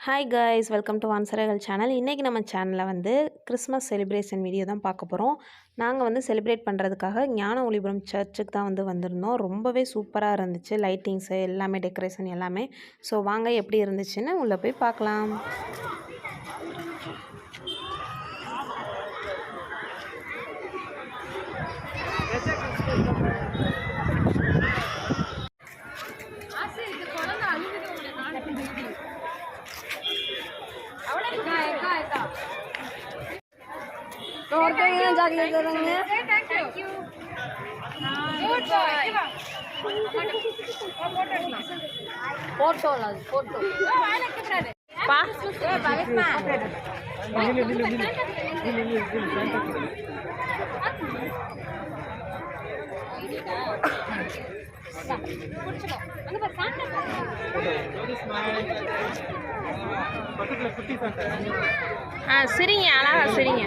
Hi guys, welcome to வான்சரகல் channel. இன்றைக்கி நம்ம சேனலில் வந்து கிறிஸ்மஸ் செலிப்ரேஷன் வீடியோ தான் பார்க்க போகிறோம். நாங்கள் வந்து செலிப்ரேட் பண்ணுறதுக்காக ஞான ஒளிபுரம் சர்ச்சுக்கு தான் வந்திருந்தோம். ரொம்பவே சூப்பராக இருந்துச்சு, லைட்டிங்ஸு எல்லாமே, டெக்கரேஷன் எல்லாமே. ஸோ வாங்க எப்படி இருந்துச்சுன்னு உள்ளே போய் பார்க்கலாம். चॉकलेट देंगे। Thank you. फोटो ला फोटो पा சரிங்க, அழகா சரிங்க.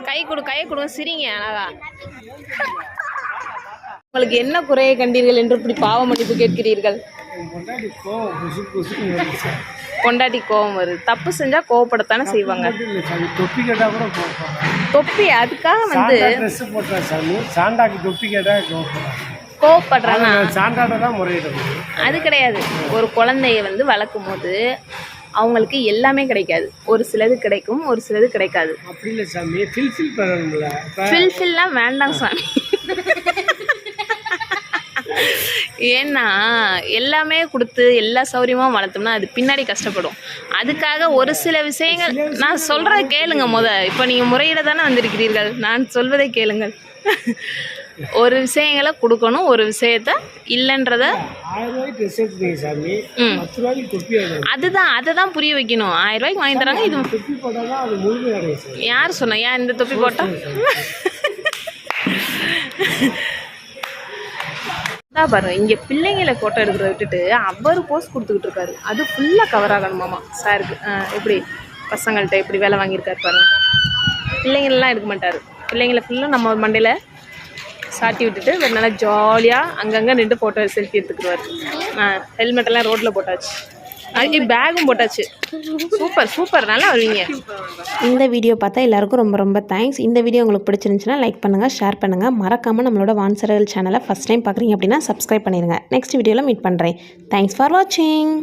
கை கொடு சிரிங்க அழகா. உங்களுக்கு என்ன குறையை கண்டீர்கள் என்று இப்படி பாவ மன்னிப்பு கேட்கிறீர்கள்? பொண்டாட்டி கோவம் வருது. தப்பு செஞ்சா கோவப்படத்தானே செய்வாங்க. தொப்பி அதுக்காக வந்து கோவப்படுறாங்க. அது கிடையாது. ஒரு குழந்தைய வந்து வளர்க்கும் போது அவங்களுக்கு எல்லாமே கிடைக்காது. ஒரு சிலது கிடைக்கும், ஒரு சிலது கிடைக்காது. அப்படி இல்லை சாமி, ஃபில்ஃபில்லாம் வேண்டாம் சாமி. ஏன்னா எல்லாமே கொடுத்து எல்லா சௌரியமும் வளர்த்தோம்னா அது பின்னாடி கஷ்டப்படும். அதுக்காக ஒரு சில விஷயங்கள் நான் சொல்கிறத கேளுங்க. இப்போ நீங்கள் முறையிட தானே வந்திருக்கிறீர்கள், நான் சொல்வதை கேளுங்கள். ஒரு விஷயங்களை கொடுக்கணும், ஒரு விஷயத்த இல்லைன்றத அதுதான் அதை தான் புரிய வைக்கணும். 1000 ரூபாய்க்கு வாங்கி தராங்க. இது யார் சொன்னா? ஏன் இந்த தொப்பி போட்டா? பாருங்க, இங்கே பிள்ளைங்களை ஃபோட்டோ எடுக்கிறத விட்டுட்டு அவர் போஸ்ட் கொடுத்துக்கிட்டு இருக்காரு. அது ஃபுல்லாக கவர் ஆகணுமாமா சாருக்கு. எப்படி பசங்கள்கிட்ட எப்படி வேலை வாங்கியிருக்காரு பாருங்க. பிள்ளைங்களெலாம் எடுக்க மாட்டார். பிள்ளைங்களை ஃபுல்லாக நம்ம மண்டையில் சாட்டி விட்டுட்டு ஒரு நல்லா ஜாலியாக அங்கங்கே நின்று ஃபோட்டோ செல்ஃபி எடுத்துக்கிடுவார். ஹெல்மெட்டெல்லாம் ரோட்டில் போட்டாச்சு, பேகும் போட்டாச்சு. சூப்பர் நல்லா வருவீங்க. இந்த வீடியோ பார்த்தா எல்லாருக்கும் ரொம்ப ரொம்ப தேங்க்ஸ். இந்த வீடியோ உங்களுக்கு பிடிச்சிருந்துச்சுன்னா லைக் பண்ணுங்கள், ஷேர் பண்ணுங்கள். மறக்காமல் நம்மளோட வான்சரகல் சேனலை ஃபஸ்ட் டைம் பார்க்குறீங்க அப்படின்னா சப்ஸ்கிரைப் பண்ணிடுங்க. நெக்ஸ்ட் வீடியோவில் மீட் பண்ணுறேன். தேங்க்ஸ் ஃபார் வாட்சிங்.